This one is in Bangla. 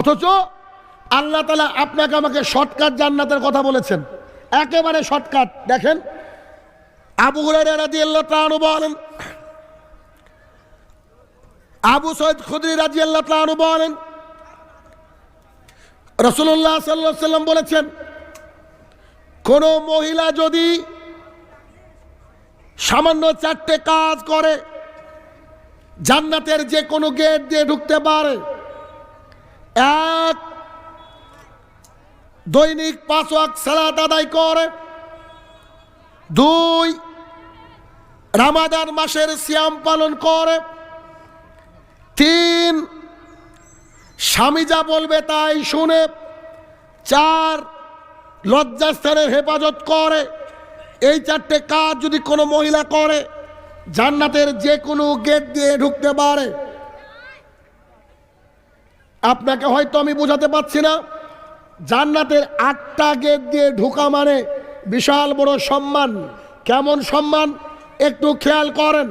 অথচ আল্লাহ তাআলা আপনাকে আমাকে শর্টকাট জান্নাতের কথা বলেছেন, একেবারে শর্টকাট। দেখেন, আবু হুরায়রা রাদিয়াল্লাহু তাআলা আনহু বলেন, আবু সাঈদ খুদরি রাদিয়াল্লাহু তাআলা আনহু বলেন, রাসূলুল্লাহ সাল্লাল্লাহু আলাইহি ওয়াসাল্লাম বলেছেন, কোন মহিলা যদি সামান্য 4টে কাজ করে জান্নাতের যে কোনো গেট দিয়ে ঢুকতে পারে। এক, দৈনিক 5 ওয়াক্ত সালাত আদায় করে। 2, রমাদান মাসের সিয়াম পালন করে। 3, স্বামী যা বলবে তাই শুনে। 4, লজ্জাস্থানের হেফাজত করে। এই 4টে কাজ যদি কোনো মহিলা করে জান্নাতের যে কোনো গেট দিয়ে ঢুকতে পারে। আপনাকে হয়তো আমি বোঝাতে পারছি না, জান্নাতের 8টা গেট দিয়ে ঢোকা মানে বিশাল বড় সম্মান। কেমন সম্মান একটু খেয়াল করেন।